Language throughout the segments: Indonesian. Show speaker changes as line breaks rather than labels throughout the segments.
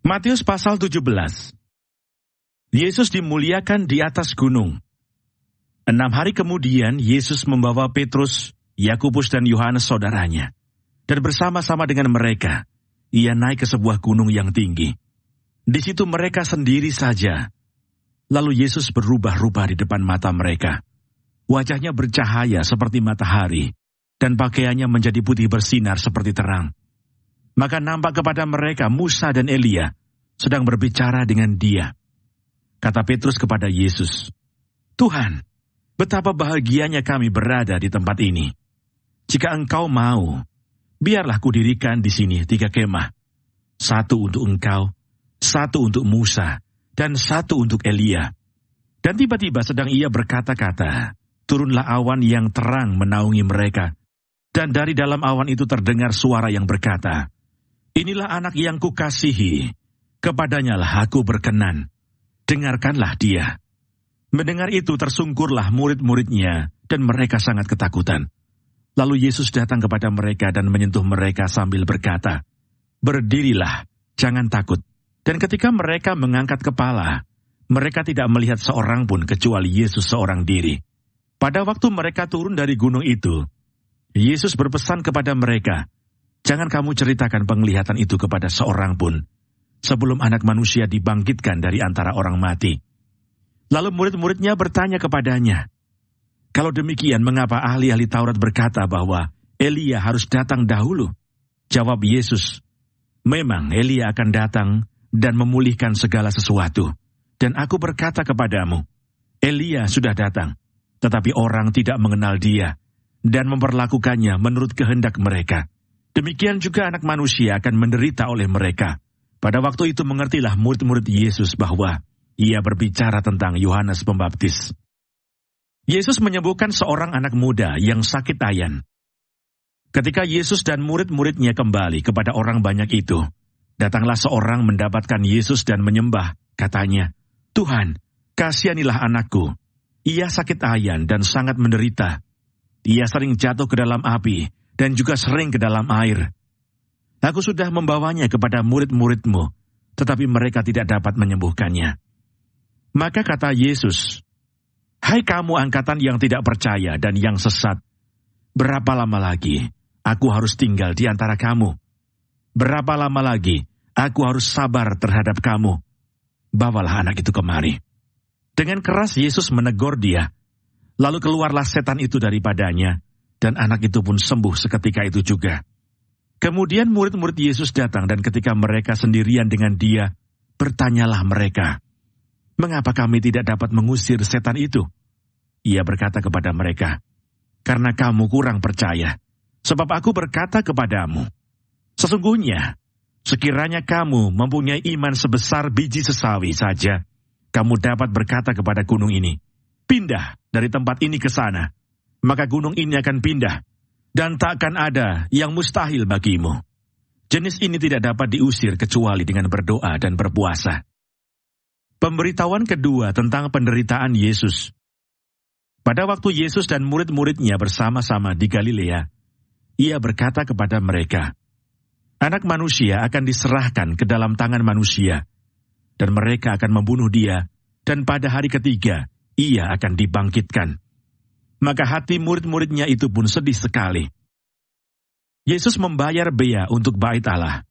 Matius pasal 17. Yesus dimuliakan di atas gunung. 6 hari kemudian Yesus membawa Petrus, Yakobus dan Yohanes saudaranya, dan bersama-sama dengan mereka, ia naik ke sebuah gunung yang tinggi. Di situ mereka sendiri saja. Lalu Yesus berubah-ubah di depan mata mereka. Wajahnya bercahaya seperti matahari, dan pakaiannya menjadi putih bersinar seperti terang. Maka nampak kepada mereka Musa dan Elia sedang berbicara dengan dia. Kata Petrus kepada Yesus, "Tuhan, betapa bahagianya kami berada di tempat ini. Jika Engkau mau, biarlah kudirikan di sini 3 kemah. 1 untuk Engkau, 1 untuk Musa, dan 1 untuk Elia." Dan tiba-tiba sedang ia berkata-kata, turunlah awan yang terang menaungi mereka. Dan dari dalam awan itu terdengar suara yang berkata, "Inilah anak yang kukasihi, kepadanyalah aku berkenan. Dengarkanlah dia." Mendengar itu tersungkurlah murid-muridnya, dan mereka sangat ketakutan. Lalu Yesus datang kepada mereka dan menyentuh mereka sambil berkata, "Berdirilah, jangan takut." Dan ketika mereka mengangkat kepala, mereka tidak melihat seorang pun kecuali Yesus seorang diri. Pada waktu mereka turun dari gunung itu, Yesus berpesan kepada mereka, "Jangan kamu ceritakan penglihatan itu kepada seorang pun, sebelum Anak Manusia dibangkitkan dari antara orang mati." Lalu murid-muridnya bertanya kepadanya, "Kalau demikian, mengapa ahli-ahli Taurat berkata bahwa Elia harus datang dahulu?" Jawab Yesus, "Memang Elia akan datang dan memulihkan segala sesuatu. Dan aku berkata kepadamu, Elia sudah datang, tetapi orang tidak mengenal dia, dan memperlakukannya menurut kehendak mereka. Demikian juga Anak Manusia akan menderita oleh mereka." Pada waktu itu mengertilah murid-murid Yesus bahwa ia berbicara tentang Yohanes Pembaptis. Yesus menyembuhkan seorang anak muda yang sakit ayan. Ketika Yesus dan murid-muridnya kembali kepada orang banyak itu, datanglah seorang mendapatkan Yesus dan menyembah, katanya, "Tuhan, kasihanilah anakku. Ia sakit ayan dan sangat menderita. Ia sering jatuh ke dalam api dan juga sering ke dalam air. Aku sudah membawanya kepada murid-muridmu, tetapi mereka tidak dapat menyembuhkannya." Maka kata Yesus, "Hai kamu angkatan yang tidak percaya dan yang sesat, berapa lama lagi aku harus tinggal di antara kamu? Berapa lama lagi aku harus sabar terhadap kamu? Bawalah anak itu kemari." Dengan keras Yesus menegur dia. Lalu keluarlah setan itu daripadanya, dan anak itu pun sembuh seketika itu juga. Kemudian murid-murid Yesus datang, dan ketika mereka sendirian dengan dia, bertanyalah mereka, "Mengapa kami tidak dapat mengusir setan itu?" Ia berkata kepada mereka, "Karena kamu kurang percaya. Sebab aku berkata kepadamu, sesungguhnya, sekiranya kamu mempunyai iman sebesar biji sesawi saja, kamu dapat berkata kepada gunung ini, 'Pindah dari tempat ini ke sana,' maka gunung ini akan pindah, dan takkan ada yang mustahil bagimu. Jenis ini tidak dapat diusir kecuali dengan berdoa dan berpuasa." Pemberitahuan kedua tentang penderitaan Yesus. Pada waktu Yesus dan murid-muridnya bersama-sama di Galilea, ia berkata kepada mereka, "Anak Manusia akan diserahkan ke dalam tangan manusia, dan mereka akan membunuh dia, dan pada hari ketiga ia akan dibangkitkan." Maka hati murid-muridnya itu pun sedih sekali. Yesus membayar bea untuk bait Allah.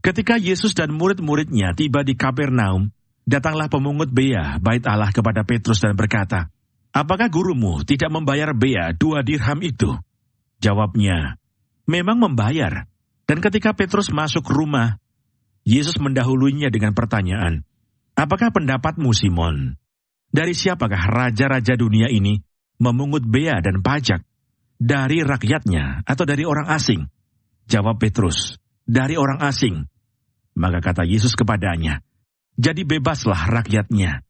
Ketika Yesus dan murid-muridnya tiba di Kapernaum, datanglah pemungut bea bait Allah kepada Petrus dan berkata, "Apakah gurumu tidak membayar bea 2 dirham itu?" Jawabnya, "Memang membayar." Dan ketika Petrus masuk rumah, Yesus mendahuluinya dengan pertanyaan, "Apakah pendapatmu, Simon? Dari siapakah raja-raja dunia ini memungut bea dan pajak? Dari rakyatnya atau dari orang asing?" Jawab Petrus, "Dari orang asing." Maka kata Yesus kepadanya, "Jadi bebaslah rakyatnya.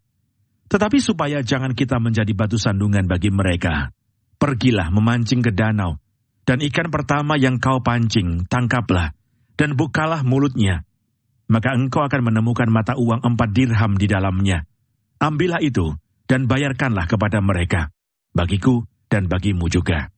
Tetapi supaya jangan kita menjadi batu sandungan bagi mereka, pergilah memancing ke danau, dan ikan pertama yang kau pancing, tangkaplah, dan bukalah mulutnya. Maka engkau akan menemukan mata uang 4 dirham di dalamnya. Ambillah itu, dan bayarkanlah kepada mereka, bagiku dan bagimu juga."